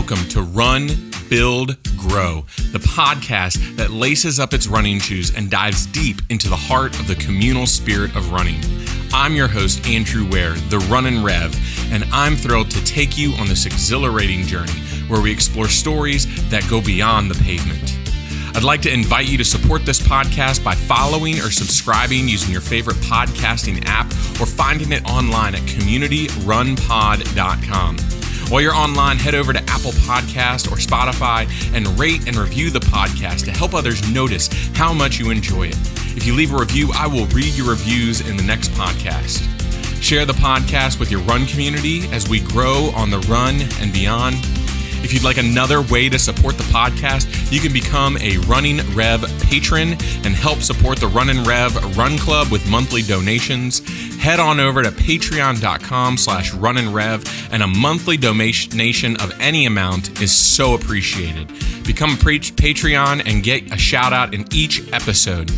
welcome to Run, Build, Grow, the podcast that laces up its running shoes and dives deep into the heart of the communal spirit of running. I'm your host, Andrew Ware, the Runnin' Rev, and I'm thrilled to take you on this exhilarating journey where we explore stories that go beyond the pavement. I'd like to invite you to support this podcast by following or subscribing using your favorite podcasting app or finding it online at communityrunpod.com. While you're online, head over to Apple Podcasts or Spotify and rate and review the podcast to help others notice how much you enjoy it. If you leave a review, I will read your reviews in the next podcast. Share the podcast with your run community as we grow on the run and beyond. If you'd like another way to support the podcast, you can become a Running Rev patron and help support the Runnin' Rev Run Club with monthly donations. Head on over to patreon.com/runninrev, and a monthly donation of any amount is so appreciated. Become a Patreon and get a shout out in each episode.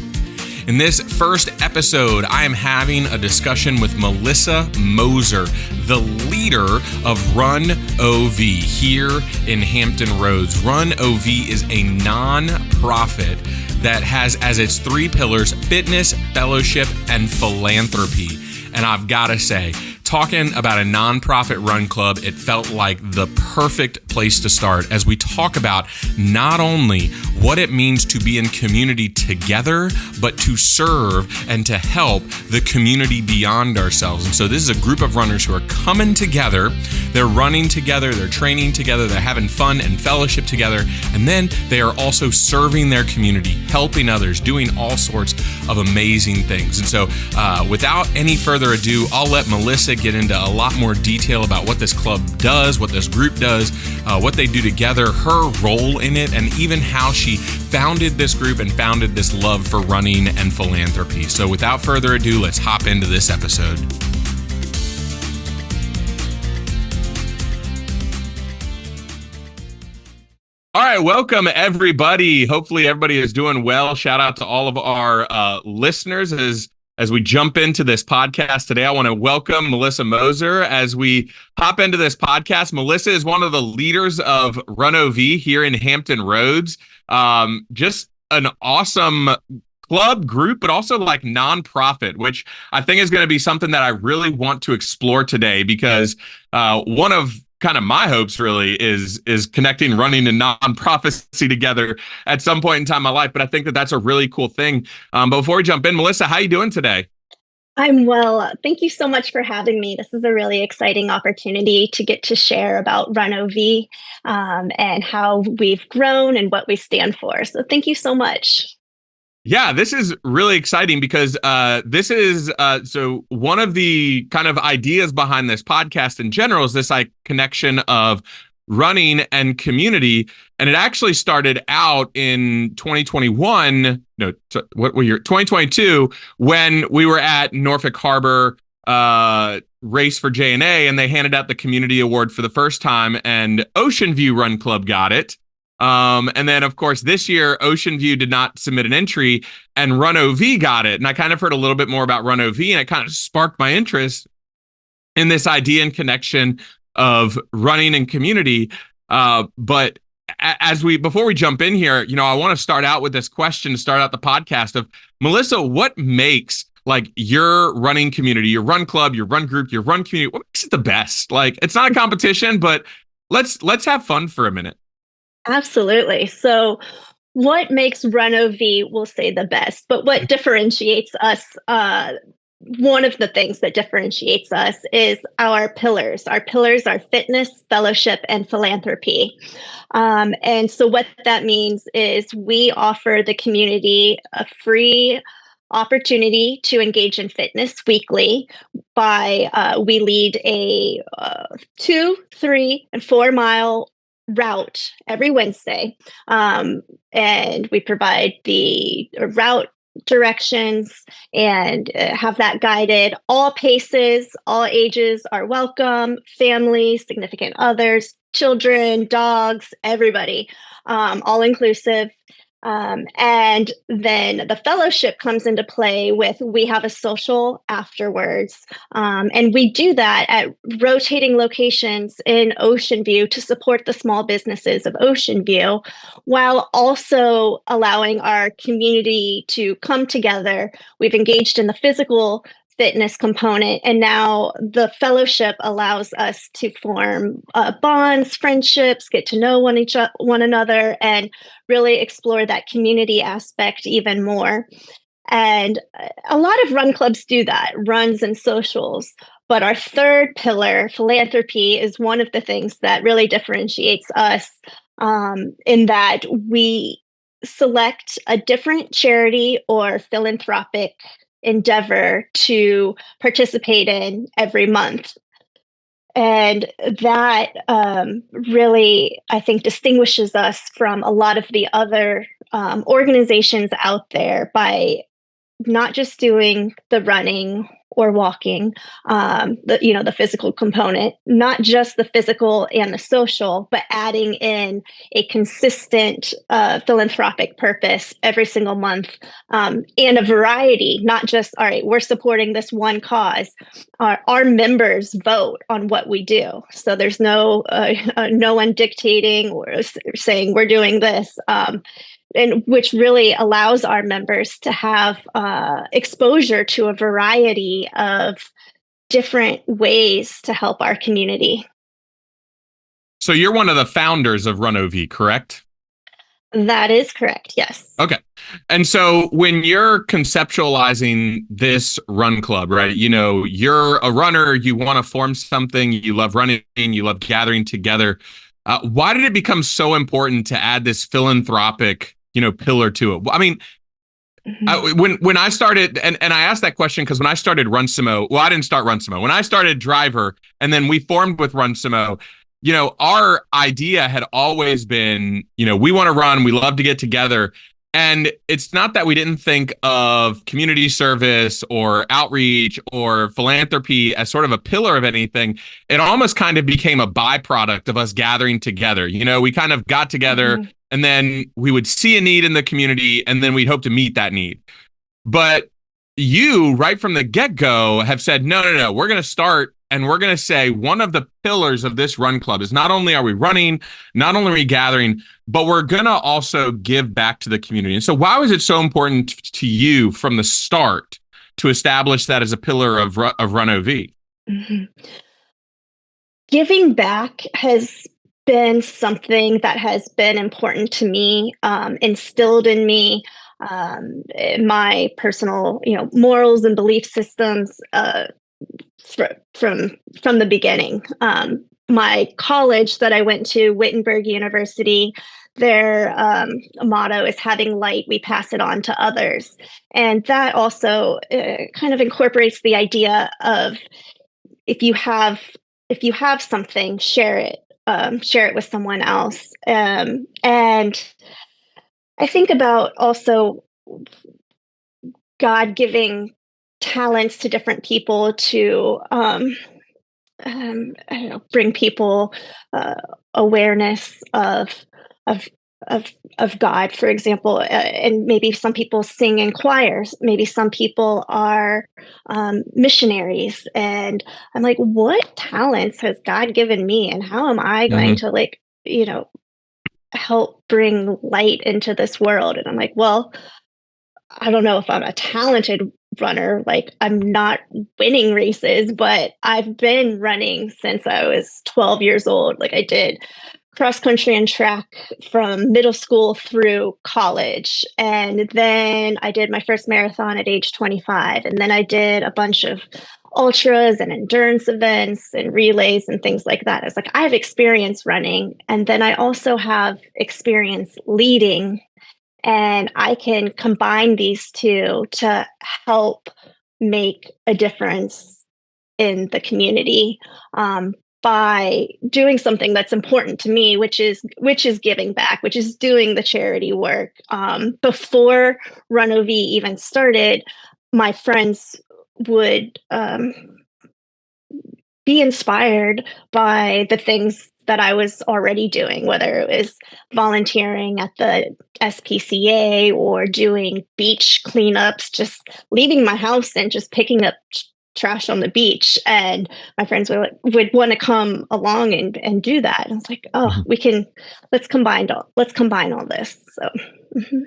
In this first episode, I am having a discussion with Melissa Moser, the leader of Run OV here in Hampton Roads. Run OV is a non-profit that has as its three pillars fitness, fellowship, and philanthropy. And I've got to say, talking about a nonprofit run club, it felt like the perfect place to start as we talk about not only what it means to be in community together, but to serve and to help the community beyond ourselves. And so this is a group of runners who are coming together. They're running together, they're training together, they're having fun and fellowship together. And then they are also serving their community, helping others, doing all sorts of amazing things. And so without any further ado, I'll let Melissa get into a lot more detail about what this club does, what this group does, what they do together, her role in it, and even how she founded this group and founded this love for running and philanthropy. So without further ado, let's hop into this episode. All right, welcome everybody. Hopefully everybody is doing well. Shout out to all of our listeners as we jump into this podcast today. I want to welcome Melissa Moser as we hop into this podcast. Melissa is one of the leaders of Run OV here in Hampton Roads. Just an awesome club group, but also like nonprofit, which I think is going to be something that I really want to explore today because one of kind of my hopes really is connecting running and nonprofitcy together at some point in time in my life. But I think that that's a really cool thing. But before we jump in, Melissa, how are you doing today? I'm well. Thank you so much for having me. This is a really exciting opportunity to get to share about Run OV and how we've grown and what we stand for. So thank you so much. Yeah, this is really exciting because this is so one of the kind of ideas behind this podcast in general is this like connection of running and community. And it actually started out in 2022 when we were at Norfolk Harbor race for JNA, and they handed out the community award for the first time, and Ocean View Run Club got it. And then, of course, this year, Ocean View did not submit an entry and Run OV got it. And I kind of heard a little bit more about Run OV, and it kind of sparked my interest in this idea and connection of running and community. But before we jump in here, I want to start out with this question to start out the podcast of Melissa, what makes like your running community, your run club, your run group, your run community, what makes it the best? Like, it's not a competition, but let's have fun for a minute. Absolutely. So what makes Run OV, we'll say, the best, but what differentiates us, one of the things that differentiates us is our pillars. Our pillars are fitness, fellowship, and philanthropy. And so what that means is we offer the community a free opportunity to engage in fitness weekly by we lead a 2, 3, and 4 mile route every Wednesday. And we provide the route directions and have that guided. All paces, all ages are welcome, families, significant others, children, dogs, everybody, all inclusive. And then the fellowship comes into play with we have a social afterwards. And we do that at rotating locations in Ocean View to support the small businesses of Ocean View, while also allowing our community to come together. We've engaged in the physical fitness component, and now the fellowship allows us to form bonds, friendships, get to know one another, and really explore that community aspect even more. And a lot of run clubs do that, runs and socials. But our third pillar, philanthropy, is one of the things that really differentiates us, in that we select a different charity or philanthropic endeavor to participate in every month. And that really, I think, distinguishes us from a lot of the other organizations out there by not just doing the running or walking, the physical component, not just the physical and the social, but adding in a consistent philanthropic purpose every single month, and a variety, not just, all right, we're supporting this one cause. Our members vote on what we do, so there's no one dictating or saying we're doing this. And which really allows our members to have exposure to a variety of different ways to help our community. So you're one of the founders of Run OV, correct? That is correct, yes. Okay. And so when you're conceptualizing this run club, right? You know, you're a runner, you want to form something, you love running, you love gathering together. Why did it become so important to add this philanthropic, pillar to it? I mean, when I started, and I asked that question because when I started Run Samo, well, I didn't start Run Samo. When I started Driver, and then we formed with Run Samo, our idea had always been, we want to run, we love to get together. And it's not that we didn't think of community service or outreach or philanthropy as sort of a pillar of anything. It almost kind of became a byproduct of us gathering together. We kind of got together and then we would see a need in the community and then we'd hope to meet that need. But you, right from the get-go, have said, no, we're going to start and we're going to say one of the pillars of this run club is not only are we running, not only are we gathering, but we're going to also give back to the community. And so why was it so important to you from the start to establish that as a pillar of Run OV? Mm-hmm. Giving back has been something that has been important to me, instilled in me, my personal, morals and belief systems, from the beginning. My college that I went to, Wittenberg University, their motto is "Having light, we pass it on to others," and that also kind of incorporates the idea of if you have something, share it. Share it with someone else. And I think about also God giving talents to different people to I don't know, bring people awareness of of God, for example. And maybe some people sing in choirs. Maybe some people are missionaries. And I'm like, what talents has God given me, and how am I going to help bring light into this world? And I'm like, well, I don't know if I'm a talented runner. Like, I'm not winning races, but I've been running since I was 12 years old. Like, I did cross country and track from middle school through college. And then I did my first marathon at age 25. And then I did a bunch of ultras and endurance events and relays and things like that. It's like I have experience running. And then I also have experience leading, and I can combine these two to help make a difference in the community, by doing something that's important to me, which is giving back, which is doing the charity work. Before Run OV even started, my friends would be inspired by the things that I was already doing, whether it was volunteering at the SPCA or doing beach cleanups, just leaving my house and just picking up trash on the beach. And my friends would want to come along and do that. And I was like, oh, Mhm. we can let's combine all this. So mhm.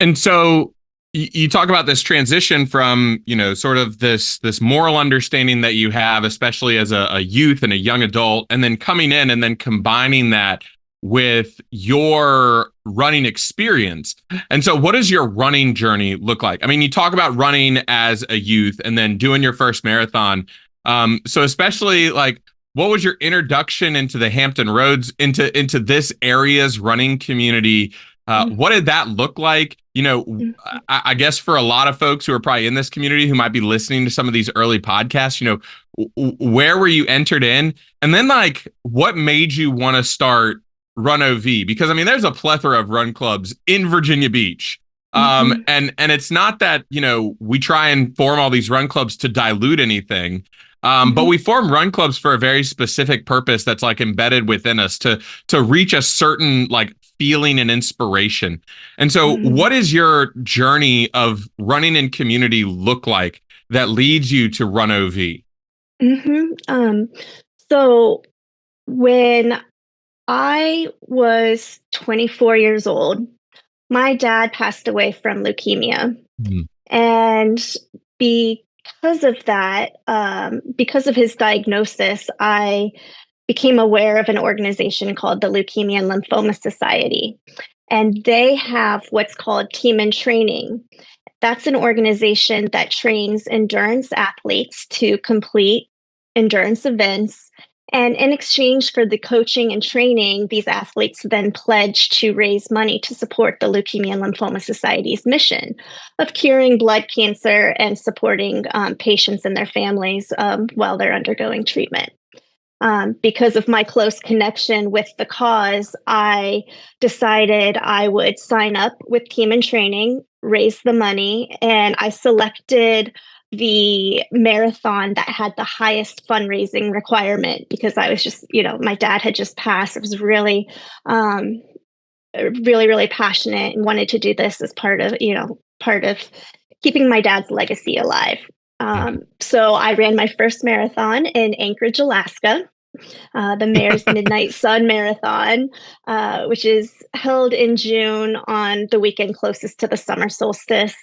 And so you talk about this transition from, sort of this moral understanding that you have, especially as a youth and a young adult, and then coming in and then combining that with your running experience. And so what does your running journey look like? I mean, you talk about running as a youth and then doing your first marathon. So especially like, what was your introduction into the Hampton Roads, into this area's running community? What did that look like? I guess for a lot of folks who are probably in this community who might be listening to some of these early podcasts, where were you entered in? And then like, what made you want to start Run OV? Because I mean, there's a plethora of run clubs in Virginia Beach. Mhm. And it's not that, we try and form all these run clubs to dilute anything. But Mhm. we form run clubs for a very specific purpose that's like embedded within us to reach a certain like feeling and inspiration. And so, Mhm. what is your journey of running in community look like that leads you to Run OV? Mhm. So when I was 24 years old, my dad passed away from leukemia. Mhm. And because of that, because of his diagnosis, I became aware of an organization called the Leukemia and Lymphoma Society. And they have what's called Team in Training. That's an organization that trains endurance athletes to complete endurance events. And in exchange for the coaching and training, these athletes then pledge to raise money to support the Leukemia and Lymphoma Society's mission of curing blood cancer and supporting patients and their families while they're undergoing treatment. Because of my close connection with the cause, I decided I would sign up with Team in Training, raise the money, and I selected the marathon that had the highest fundraising requirement because I was just, my dad had just passed. I was um, really, really passionate and wanted to do this as part of keeping my dad's legacy alive. So I ran my first marathon in Anchorage, Alaska, the Mayor's Midnight Sun Marathon, which is held in June on the weekend closest to the summer solstice.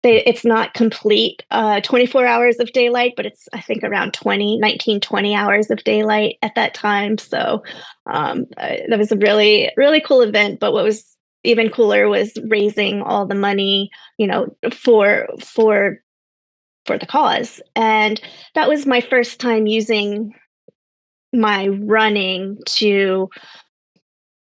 It's not complete 24 hours of daylight, but it's, I think, around 20 hours of daylight at that time. So that was a really, really cool event. But what was even cooler was raising all the money, for the cause. And that was my first time using my running to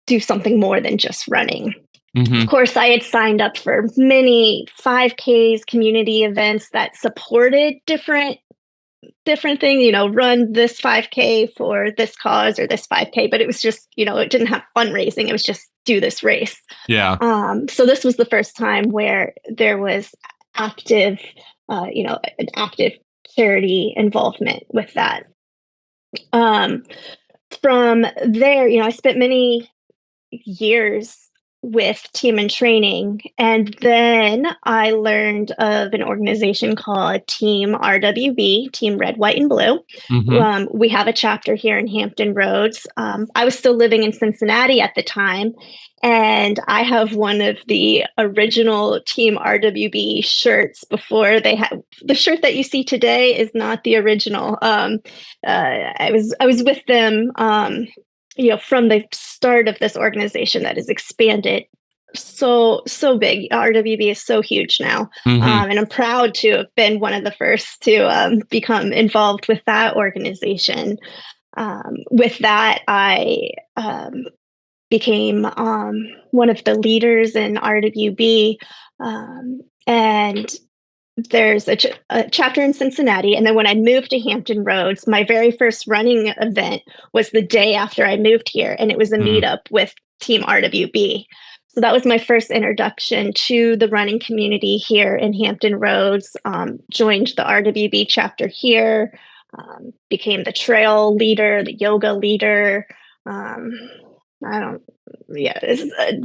do something more than just running. Of Hmm. course, I had signed up for many 5Ks, community events that supported different things, run this 5K for this cause or this 5K, but it was just, it didn't have fundraising. It was just do this race. Yeah. So this was the first time where there was active, an active charity involvement with that. Um, from there, I spent many years with Team in Training. And then I learned of an organization called Team RWB, Team Red, White, and Blue. Hmm. We have a chapter here in Hampton Roads. I was still living in Cincinnati at the time. And I have one of the original Team RWB shirts before they had the shirt that you see today is not the original. I was with them from the start of this organization that has expanded so big. RWB is so huge now, Hmm. and I'm proud to have been one of the first to become involved with that organization. With that, I became one of the leaders in RWB, and there's a chapter in Cincinnati. And then when I moved to Hampton Roads, my very first running event was the day after I moved here, and it was a Hmm. meetup with Team RWB. So that was my first introduction to the running community here in Hampton Roads. Joined the RWB chapter here. became the trail leader, the yoga leader. Um, I don't, yeah,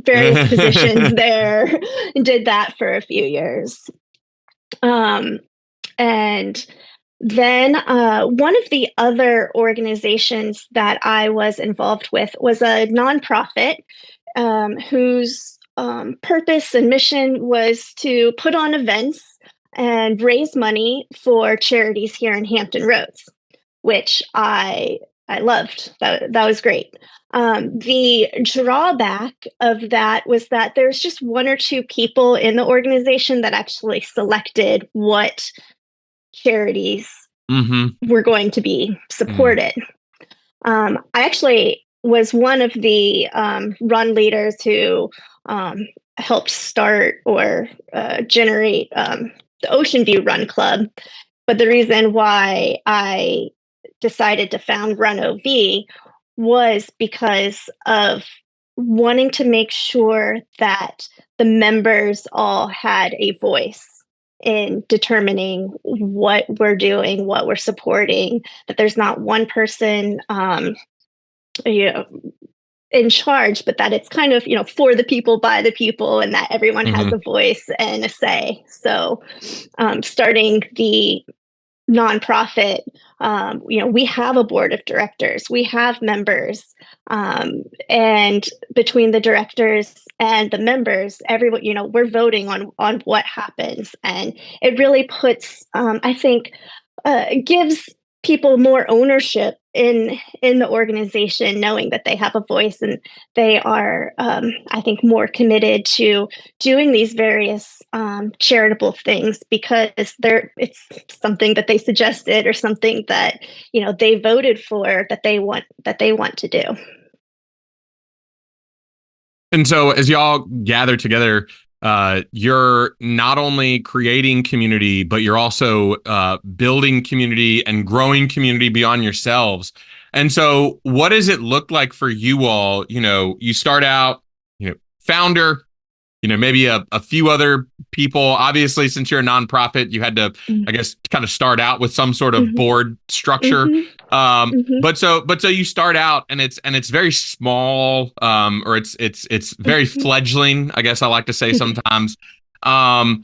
various positions there, and did that for a few years. Um, and then one of the other organizations that I was involved with was a nonprofit whose purpose and mission was to put on events and raise money for charities here in Hampton Roads, which I loved. That was great. The drawback of that was that there's just one or two people in the organization that actually selected what charities were going to be supported. I actually was one of the run leaders who helped start or generate the Ocean View Run Club. But the reason why I decided to found Run OV was because of wanting to make sure that the members all had a voice in determining what we're doing, what we're supporting, that there's not one person you know in charge, but that it's kind of, for the people, by the people, and that everyone has a voice and a say. So starting the nonprofit, we have a board of directors, we have members, and between the directors and the members, everyone, we're voting on what happens, and it really puts, I think, gives people more ownership in the organization, knowing that they have a voice and they are, I think, more committed to doing these various charitable things because it's something that they suggested or something that they voted for, that they want to do. And so as y'all gather together, you're not only creating community, but you're also building community and growing community beyond yourselves. And so what does it look like for you all? You start out, founder, maybe a few other people. Obviously, since you're a nonprofit, you had to, I guess, kind of start out with some sort of board structure. But so you start out and it's very small, or it's very fledgling, I guess I like to say sometimes. How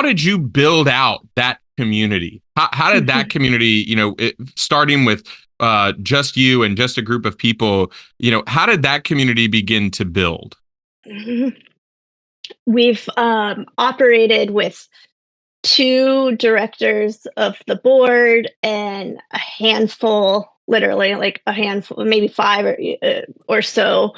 did you build out that community? How did that community, starting with just you and just a group of people, how did that community begin to build? We've operated with two directors of the board and a handful, literally like a handful, maybe five or so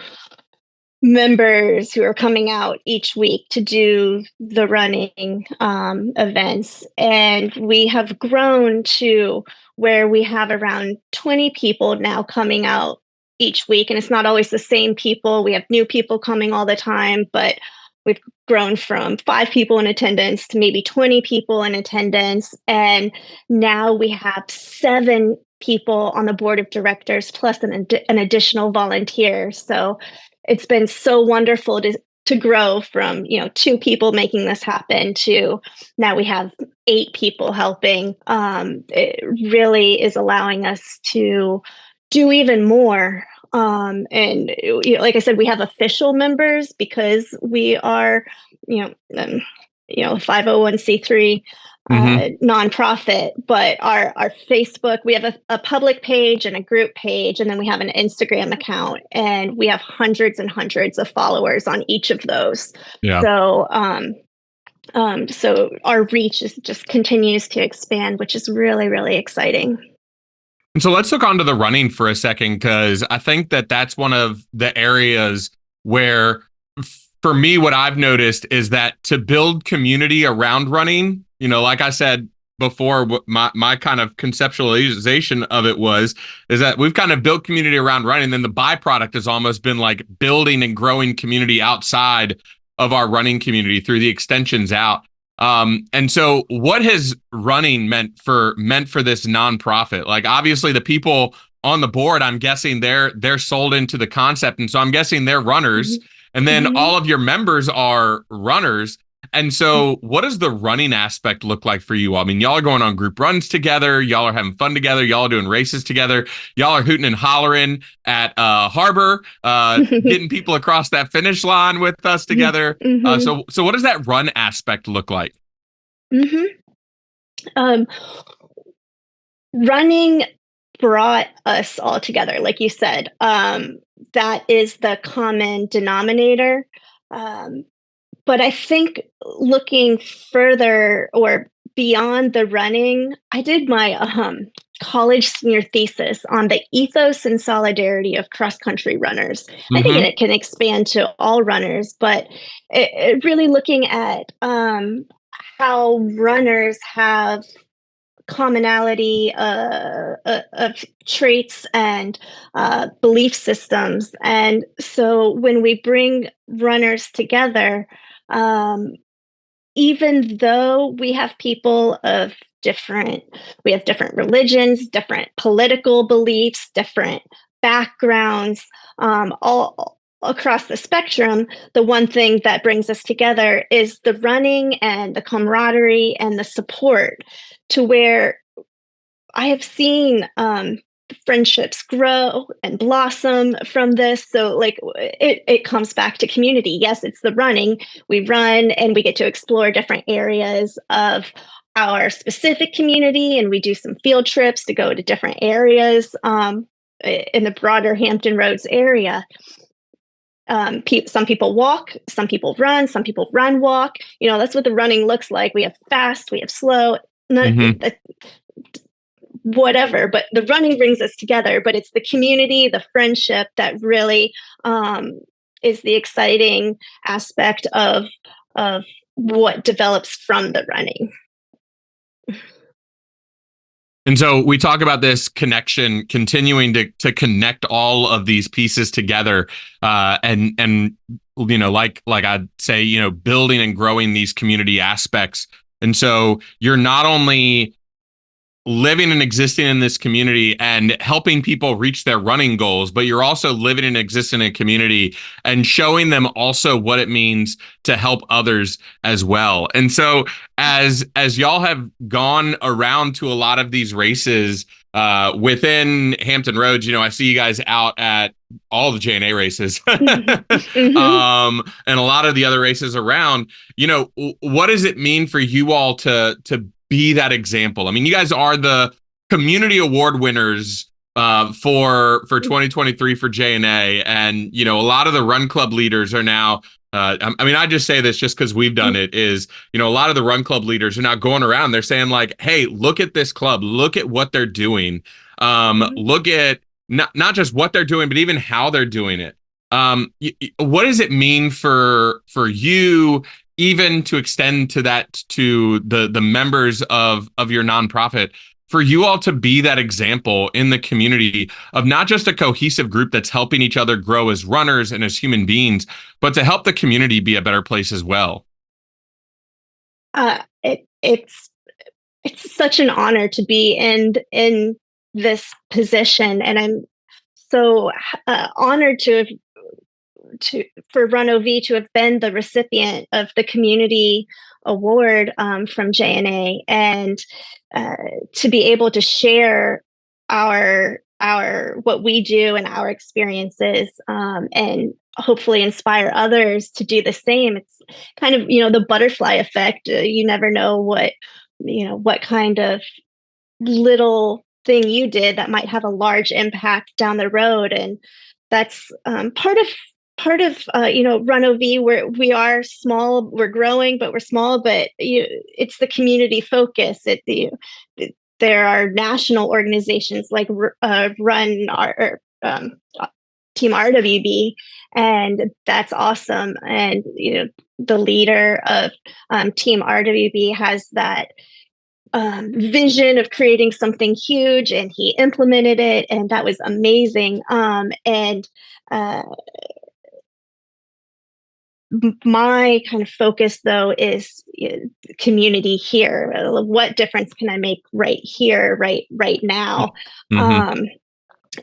members who are coming out each week to do the running events. And we have grown to where we have around 20 people now coming out each week. And it's not always the same people. We have new people coming all the time, but we've grown from 5 people in attendance to maybe 20 people in attendance. And now we have 7 people on the board of directors plus an additional volunteer. So it's been so wonderful to grow from 2 people making this happen to now we have 8 people helping. It really is allowing us to do even more. And like I said, we have official members because we are 501c3 nonprofit, but our Facebook, we have a public page and a group page, and then we have an Instagram account, and we have hundreds and hundreds of followers on each of those. Yeah. So so our reach just continues to expand, which is really, really exciting. And so let's look onto the running for a second, because I think that that's one of the areas where, for me, what I've noticed is that to build community around running, like I said before, my kind of conceptualization of it is that we've kind of built community around running. Then the byproduct has almost been like building and growing community outside of our running community through the extensions out. And so what has running meant for this nonprofit? Like, obviously the people on the board, I'm guessing they're sold into the concept. And so I'm guessing they're runners. And then all of your members are runners. And so what does the running aspect look like for you all? I mean, y'all are going on group runs together. Y'all are having fun together. Y'all are doing races together. Y'all are hooting and hollering at Harbor, getting people across that finish line with us together. Mm-hmm. So what does that run aspect look like? Mm-hmm. Um, Running brought us all together, like you said. That is the common denominator. Um, but I think looking further or beyond the running, I did my college senior thesis on the ethos and solidarity of cross country runners. I think Mm-hmm. it can expand to all runners, but it really looking at how runners have commonality of traits and belief systems. And so when we bring runners together, um, even though we have people of different, we have different religions, different political beliefs, different backgrounds, all across the spectrum, the one thing that brings us together is the running and the camaraderie and the support, to where I have seen friendships grow and blossom from this. So, like, it comes back to community. Yes, it's the running. We run and we get to explore different areas of our specific community, and we do some field trips to go to different areas in the broader Hampton Roads area. Some people walk, some people run, some people run walk. You know, that's what the running looks like. We have fast, we have slow. None, Mm-hmm. whatever, but the running brings us together. But it's the community, the friendship that really is the exciting aspect of what develops from the running. And so we talk about this connection, continuing to connect all of these pieces together, and like I'd say, building and growing these community aspects. And so you're not only living and existing in this community and helping people reach their running goals, but you're also living and existing in a community and showing them also what it means to help others as well. And so as y'all have gone around to a lot of these races within Hampton Roads, I see you guys out at all the JNA races, Mm-hmm. and a lot of the other races around. What does it mean for you all to be that example? I mean, you guys are the community award winners for 2023 for JNA, and a lot of the run club leaders are now. I mean, I just say this just because we've done it. Is a lot of the run club leaders are now going around. They're saying like, "Hey, look at this club. Look at what they're doing. Look at not just what they're doing, but even how they're doing it." What does it mean for you, even to extend to that to the members of your nonprofit, for you all to be that example in the community of not just a cohesive group that's helping each other grow as runners and as human beings, but to help the community be a better place as well? It's such an honor to be in this position, and I'm so honored to for Run OV to have been the recipient of the community award from JNA, and to be able to share our what we do and our experiences, and hopefully inspire others to do the same. It's kind of the butterfly effect. You never know what kind of little thing you did that might have a large impact down the road. And that's part of Run OV, where we are small, we're growing, but we're small. But it's the community focus. There are national organizations like Run or Team RWB, and that's awesome. And the leader of Team RWB has that vision of creating something huge, and he implemented it, and that was amazing. And uh, my kind of focus, though, is community here. What difference can I make right here, right now? Mm-hmm. Um,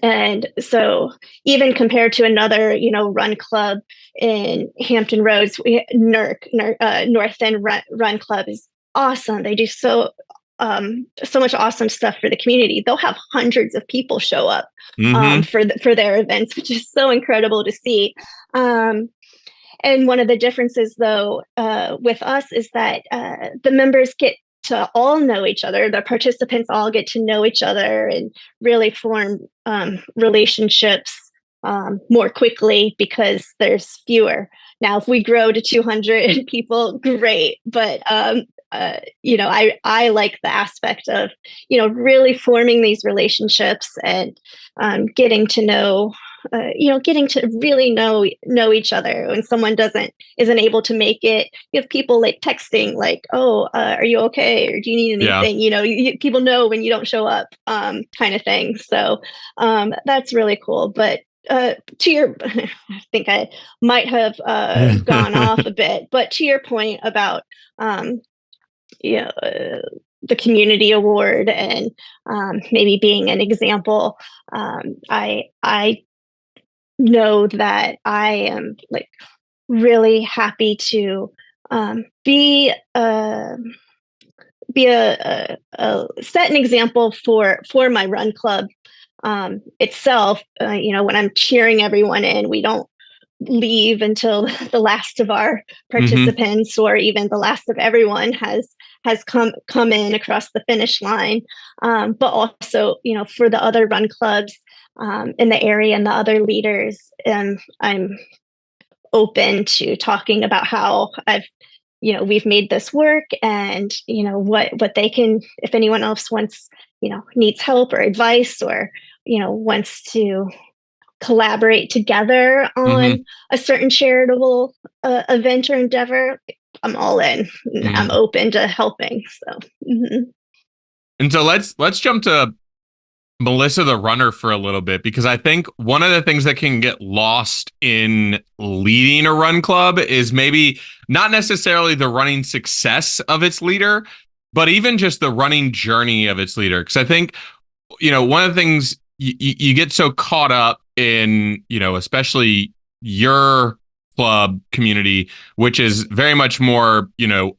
And so even compared to another, run club in Hampton Roads, North End Run Club is awesome. They do so much awesome stuff for the community. They'll have hundreds of people show up Mm-hmm. for their events, which is so incredible to see. And one of the differences, though, with us is that the members get to all know each other. The participants all get to know each other and really form relationships more quickly because there's fewer. Now, if we grow to 200 people, great. But I like the aspect of really forming these relationships and getting to know getting to really know each other. When someone isn't able to make it, you have people like texting, like, "Oh, are you okay? Or do you need Yeah. anything?" People know when you don't show up, kind of thing. So that's really cool. But to your, I think I might have gone off a bit, but to your point about um, you know, the community award and maybe being an example, I know that I am like really happy to be set an example for my run club itself. When I'm cheering everyone in, we don't leave until the last of our Mm-hmm. participants or even the last of everyone has come in across the finish line. But also, for the other run clubs in the area and the other leaders, I'm open to talking about how we've made this work, and what they can, if anyone else wants, needs help or advice, or wants to collaborate together Mm-hmm. on a certain charitable event or endeavor, I'm all in. I'm Mm. open to helping. So, And so let's jump to Melissa the runner for a little bit, because I think one of the things that can get lost in leading a run club is maybe not necessarily the running success of its leader, but even just the running journey of its leader. Because I think, one of the things you get so caught up in, especially your club community, which is very much more,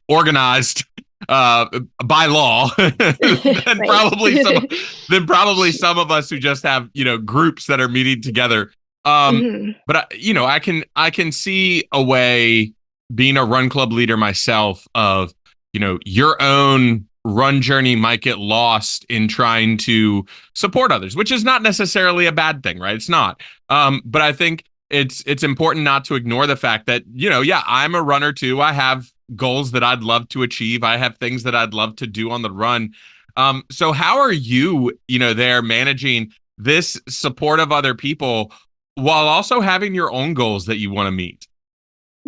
organized uh by law than right. probably some of us who just have, groups that are meeting together. Mhm. But I can see a way, being a run club leader myself, of, your own run journey might get lost in trying to support others, which is not necessarily a bad thing, right? It's not. But I think it's important not to ignore the fact that, yeah, I'm a runner too. I have goals that I'd love to achieve. I have things that I'd love to do on the run. So how are you, there managing this support of other people while also having your own goals that you want to meet?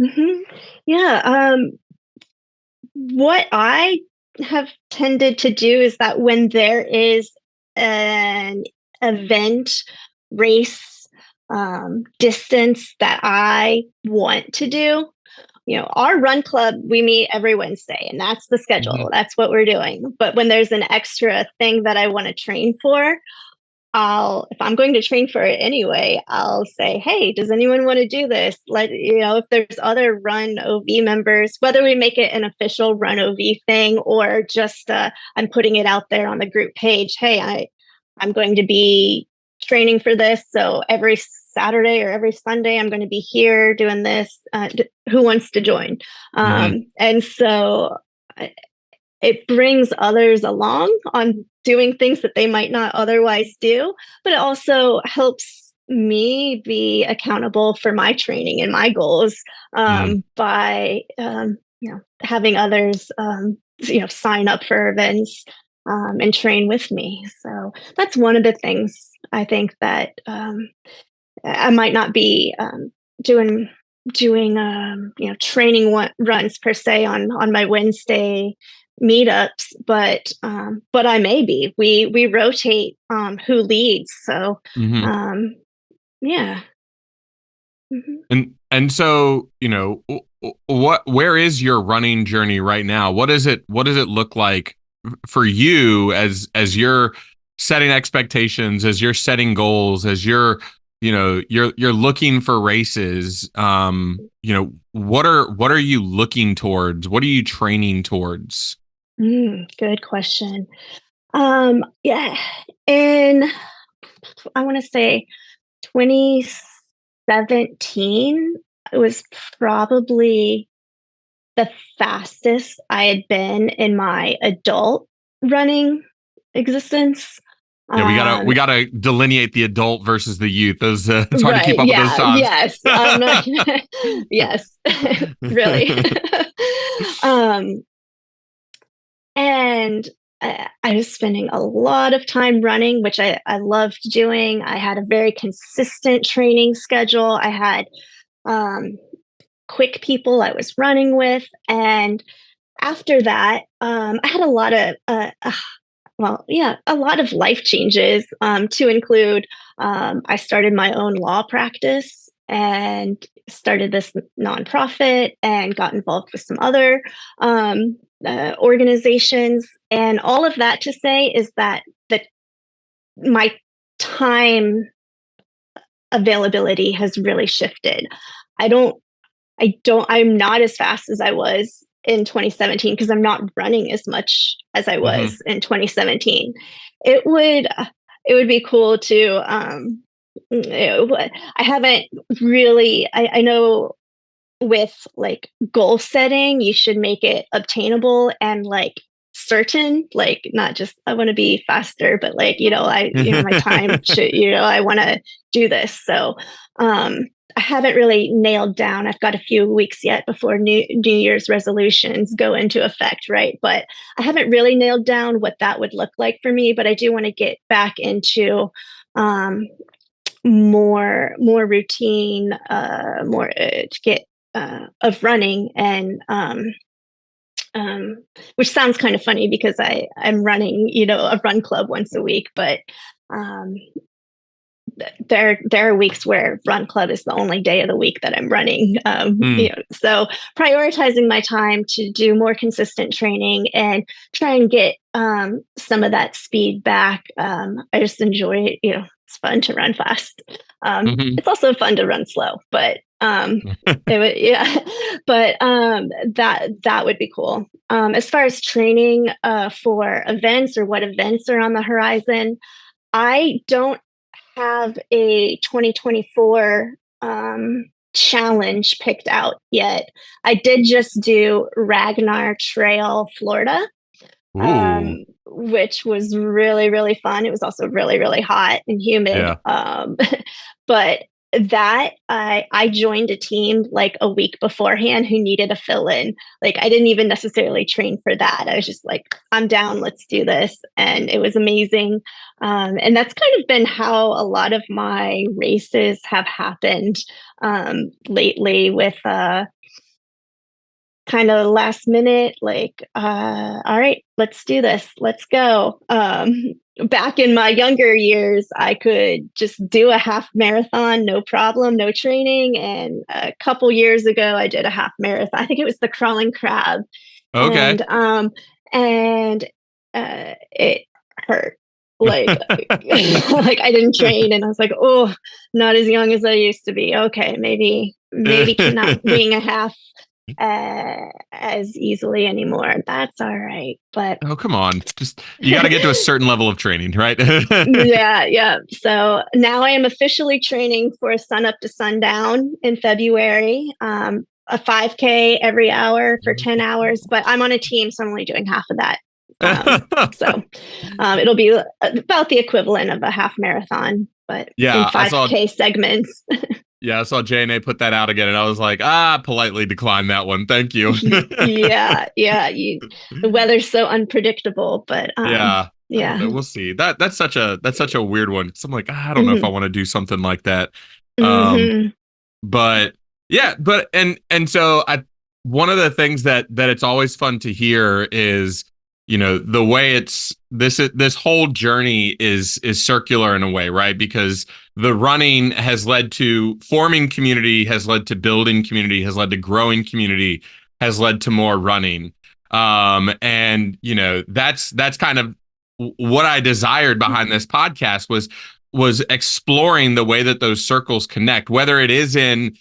Mhm. Yeah. What I have tended to do is that when there is an event, race, distance that I want to do, our run club, we meet every Wednesday, and that's the Mm-hmm. schedule. That's what we're doing. But when there's an extra thing that I want to train for, if I'm going to train for it anyway, I'll say, "Hey, does anyone want to do this?" If there's other Run OV members, whether we make it an official Run OV thing or just I'm putting it out there on the group page. Hey, I'm going to be training for this, so every Saturday or every Sunday, I'm going to be here doing this. Who wants to join? Mm-hmm. And so it brings others along on doing things that they might not otherwise do, but it also helps me be accountable for my training and my goals by having others sign up for events and train with me. So that's one of the things I think that I might not be doing training runs per se on my Wednesday meetups, but I may be. We rotate who leads, so Mm-hmm. um, yeah. Mhm. And so, where is your running journey right now? What does it look like for you as you're setting expectations, as you're setting goals, as you're looking for races, what are you looking towards? What are you training towards? Good question. Yeah, in I want to say 2017, it was probably the fastest I had been in my adult running existence. Yeah, we Um, gotta delineate the adult versus the youth. Those it's hard to keep right. up with those Yeah. times. Yes. I'm not. Yes. Really. um, and I was spending a lot of time running, which I loved doing. I had a very consistent training schedule. I had um, quick people I was running with. And after that, I had a lot of, a lot of life changes to include I started my own law practice and started this nonprofit and got involved with some other organizations. And all of that to say is that my time availability has really shifted. I don't I'm not as fast as I was in 2017 because I'm not running as much as I Hmm. was in 2017. It would it would be cool to I haven't really I know with like goal setting, you should make it obtainable and like certain, like not just I want to be faster, but like, my time should, I want to do this. So, I haven't really nailed down. I've got a few weeks yet before New Year's resolutions go into effect, right? But I haven't really nailed down what that would look like for me. But I do want to get back into um, more routine, more to get of running and which sounds kind of funny because I'm running, a run club once a week, but um, there are weeks where run club is the only day of the week that I'm running. So prioritizing my time to do more consistent training and try and get some of that speed back. I just enjoy it. It's fun to run fast. Hmm. It's also fun to run slow, but it would, yeah, but that would be cool. As far as training for events or what events are on the horizon, I don't have a 2024 challenge picked out yet. I did just do Ragnar Trail, Florida, Ooh, which was really, really fun. It was also really, really hot and humid. yeah. But that I joined a team like a week beforehand who needed a fill in. Like I didn't even necessarily train for that. I was just like, I'm down, let's do this. And it was amazing. And that's kind of been how a lot of my races have happened lately with kind of last minute, like, all right, let's do this, let's go. Back in my younger years, I could just do a half marathon, no problem, no training. And a couple years ago, I did a half marathon. I think it was the Crawling Crab, Okay. and it hurt. Like, like I didn't train, and I was like, oh, not as young as I used to be. Okay, maybe cannot wing a half as easily anymore. That's all right. But Oh, come on. Just you got to get to a certain level of training, right? yeah, yeah. So now I am officially training for a sun up to sundown in February. A 5K every hour for 10 hours, but I'm on a team, so I'm only doing half of that. So it'll be about the equivalent of a half marathon, but in Yeah, I saw 5K segments. yeah, I saw JNA put that out again and I was like, politely decline that one. Thank you. Yeah, yeah. The weather's so unpredictable, but Yeah. I don't yeah. know. We'll see. That's such a weird one. 'Cause I'm like, I don't know if I Hmm. want to do something like that. Um, Hmm. but yeah, and so I one of the things that it's always fun to hear is, the way this whole journey is circular in a way, right? Because the running has led to forming community, has led to building community, has led to growing community, has led to more running. And that's kind of what I desired behind this podcast was exploring the way that those circles connect, whether it is in,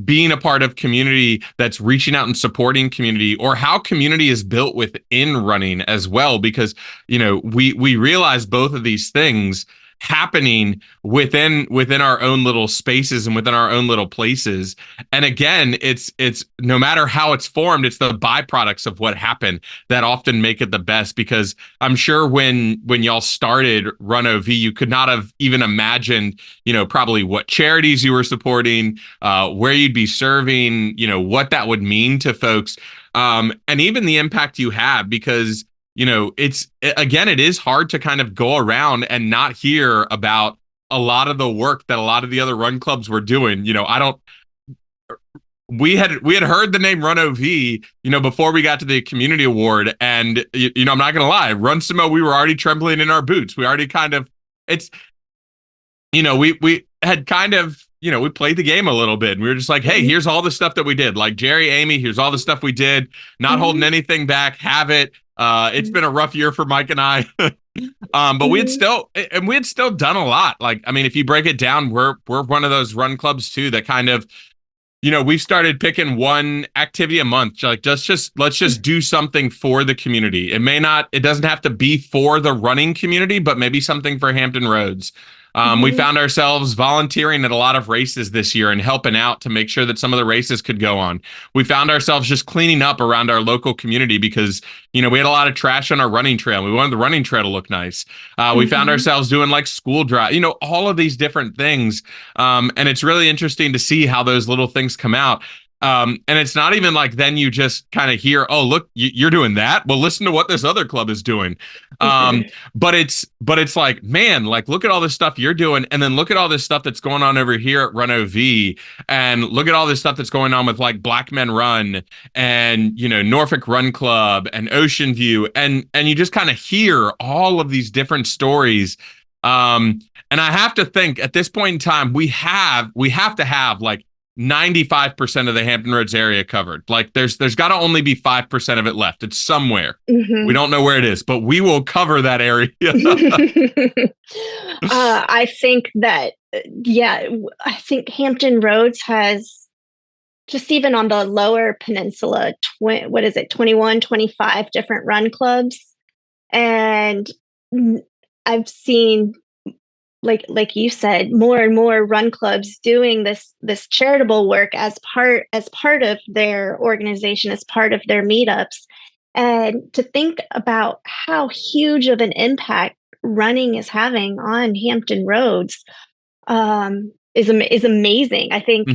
being a part of community that's reaching out and supporting community, or how community is built within running as well, because we realize both of these things happening within our own little spaces and within our own little places. And again, it's no matter how it's formed, it's the byproducts of what happened that often make it the best. Because I'm sure when y'all started Run OV, you could not have even imagined, probably what charities you were supporting, where you'd be serving, what that would mean to folks, and even the impact you have. Because it is hard to kind of go around and not hear about a lot of the work that a lot of the other run clubs were doing. I don't. We had heard the name Run OV, before we got to the community award, and I'm not gonna lie, Run Sumo, we were already trembling in our boots. We already kind of, we had kind of, we played the game a little bit, and we were just like, hey, here's all the stuff that we did. Like, Jerry, Amy, here's all the stuff we did. Not holding anything back. Have it. It's been a rough year for Mike and I. But we had still done a lot. Like, I mean, if you break it down, we're one of those run clubs too that kind of, we've started picking one activity a month. Like, let's just do something for the community. It doesn't have to be for the running community, but maybe something for Hampton Roads. We found ourselves volunteering at a lot of races this year and helping out to make sure that some of the races could go on. We found ourselves just cleaning up around our local community because, we had a lot of trash on our running trail. We wanted the running trail to look nice. We found ourselves doing like school drive, all of these different things. And it's really interesting to see how those little things come out. And it's not even like then you just kind of hear, oh, look, you're doing that. Well, listen to what this other club is doing. But it's like, man, like, look at all this stuff you're doing. And then look at all this stuff that's going on over here at Run OV, and look at all this stuff that's going on with like Black Men Run and, Norfolk Run Club and Ocean View. And you just kind of hear all of these different stories. And I have to think at this point in time, we have to have like 95% of the Hampton Roads area covered. Like, there's got to only be 5% of it left. It's somewhere. We don't know where it is, but we will cover that area. I think that, I think Hampton Roads has, just even on the lower peninsula, 21, 25 different run clubs. And I've seen, like you said, more and more run clubs doing this charitable work as part of their organization, as part of their meetups. And to think about how huge of an impact running is having on Hampton Roads is amazing. I think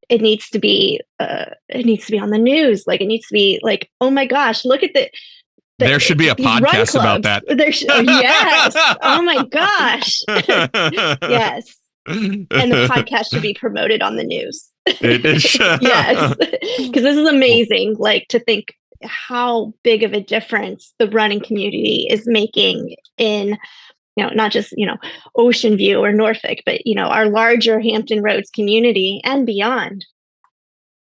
it needs to be on the news. Like, it needs to be like, oh my gosh, look at there should be a podcast about that. Yes. Oh my gosh. Yes. And the podcast should be promoted on the news. Yes. Because this is amazing. Like, to think how big of a difference the running community is making in, not just, Ocean View or Norfolk, but, our larger Hampton Roads community and beyond.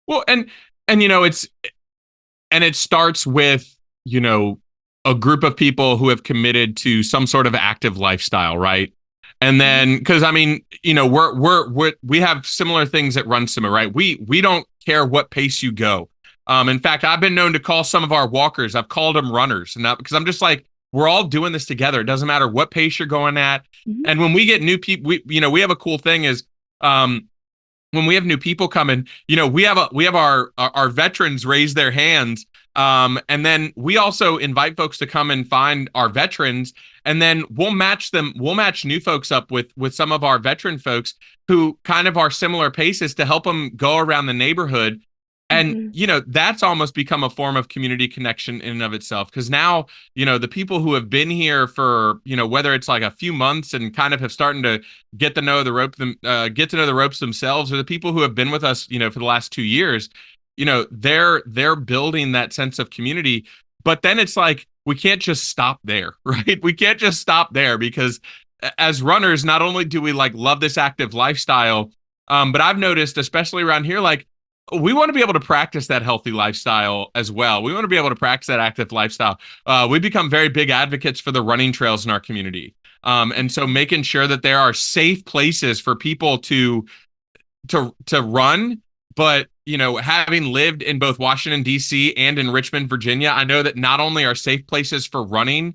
Well, and it starts with, a group of people who have committed to some sort of active lifestyle, right? And then, because I mean, we have similar things at Run Sumo, right? We don't care what pace you go. In fact, I've been known to call some of our walkers, I've called them runners, and because I'm just like, we're all doing this together. It doesn't matter what pace you're going at. And when we get new people, we have a cool thing is, when we have new people coming, we have our veterans raise their hands. And then we also invite folks to come and find our veterans, and then we'll match new folks up with some of our veteran folks who kind of are similar paces to help them go around the neighborhood. And, that's almost become a form of community connection in and of itself. Because now, the people who have been here for, whether it's like a few months and kind of have starting to get to know the ropes themselves, or the people who have been with us, for the last 2 years, they're building that sense of community. But then it's like, we can't just stop there, right? We can't just stop there, because as runners, not only do we like love this active lifestyle, but I've noticed, especially around here, like, we want to be able to practice that healthy lifestyle as well. We want to be able to practice that active lifestyle. We become very big advocates for the running trails in our community. And so making sure that there are safe places for people to run. But, having lived in both Washington, D.C. and in Richmond, Virginia, I know that not only are safe places for running,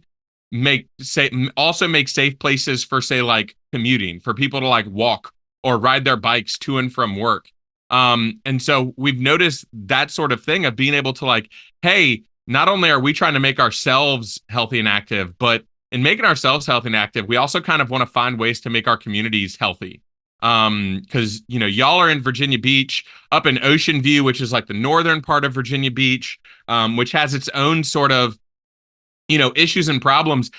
also make safe places for, say, like commuting, for people to like walk or ride their bikes to and from work. And so we've noticed that sort of thing of being able to like, hey, not only are we trying to make ourselves healthy and active, but in making ourselves healthy and active, we also kind of want to find ways to make our communities healthy. Because, y'all are in Virginia Beach, up in Ocean View, which is like the northern part of Virginia Beach, which has its own sort of, issues and problems.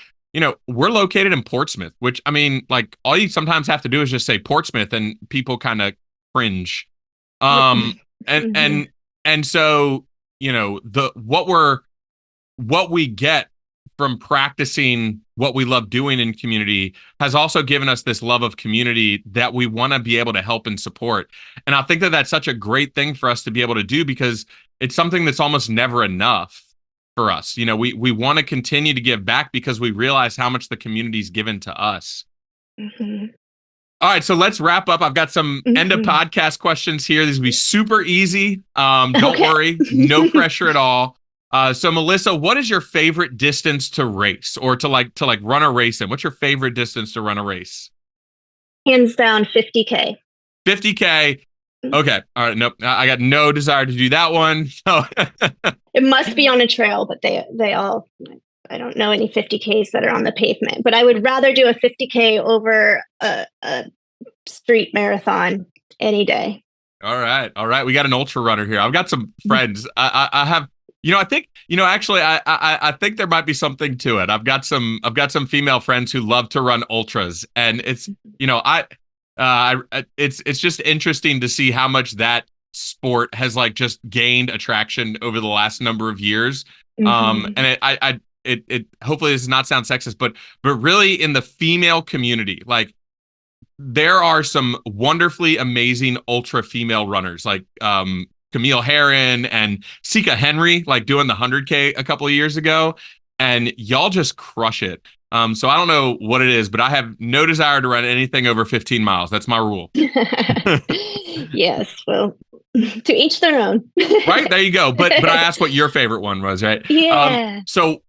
We're located in Portsmouth, which, I mean, like, all you sometimes have to do is just say Portsmouth and people kind of cringe. And so, what we get from practicing what we love doing in community has also given us this love of community that we want to be able to help and support. And I think that that's such a great thing for us to be able to do, because it's something that's almost never enough for us. We want to continue to give back because we realize how much the community's given to us. Mm-hmm. All right, so let's wrap up. I've got some end of podcast questions here. These will be super easy. Don't worry, no pressure at all. So Melissa, what is your favorite distance to race or to run a race in? What's your favorite distance to run a race? Hands down, 50K. 50K. Okay. All right. Nope. I got no desire to do that one. It must be on a trail, but they all, I don't know any 50Ks that are on the pavement, but I would rather do a 50K over a street marathon any day. All right. All right. We got an ultra runner here. I've got some friends. I have, actually, I think there might be something to it. I've got some female friends who love to run ultras, and it's, it's just interesting to see how much that sport has like just gained attraction over the last number of years. And it hopefully this does not sound sexist, but really in the female community, like there are some wonderfully amazing ultra female runners, like Camille Herron and Sika Henry, like doing the 100K a couple of years ago, and y'all just crush it. So I don't know what it is, but I have no desire to run anything over 15 miles. That's my rule. Yes, well, to each their own. Right, there you go. But I asked what your favorite one was, right? Yeah. So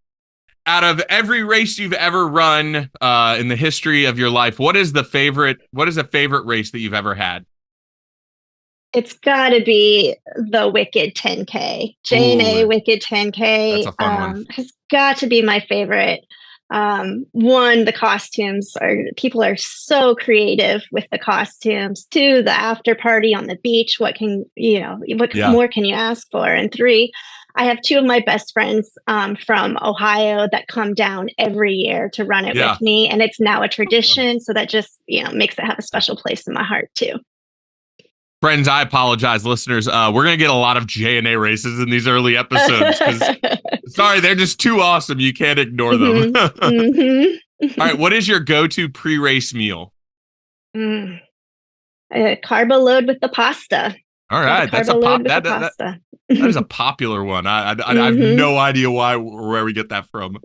out of every race you've ever run in the history of your life, what is a favorite race that you've ever had? It's got to be the Wicked 10K. J&A Wicked 10K. That's a fun one. Has got to be my favorite. One, the costumes people are so creative with the costumes. Two, the after party on the beach. What more can you ask for? And three, I have two of my best friends from Ohio that come down every year to run it with me. And it's now a tradition. So that just, makes it have a special place in my heart too. Friends, I apologize, listeners. We're going to get a lot of J&A races in these early episodes. Sorry, they're just too awesome. You can't ignore them. All right, what is your go-to pre-race meal? A carbo load with the pasta. All right, that is a popular one. I have no idea where we get that from.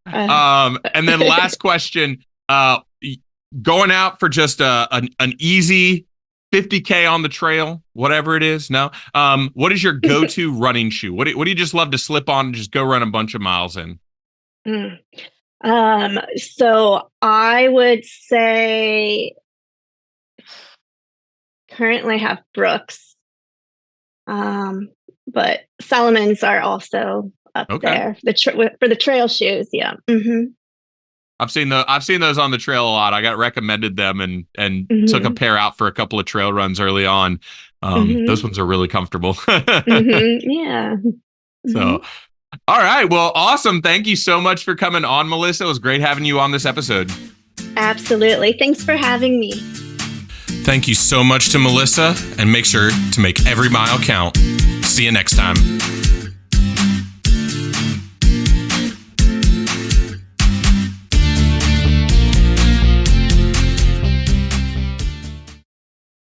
And then last question, going out for just an easy 50K on the trail, whatever it is. No. What is your go-to running shoe? What do you just love to slip on and just go run a bunch of miles in? So I would say currently have Brooks. But Salomons are also up there. For the trail shoes, yeah. Mm-hmm. I've seen those on the trail a lot. I got recommended them and took a pair out for a couple of trail runs early on. Those ones are really comfortable. Yeah. So, all right. Well, awesome. Thank you so much for coming on, Melissa. It was great having you on this episode. Absolutely. Thanks for having me. Thank you so much to Melissa, and make sure to make every mile count. See you next time.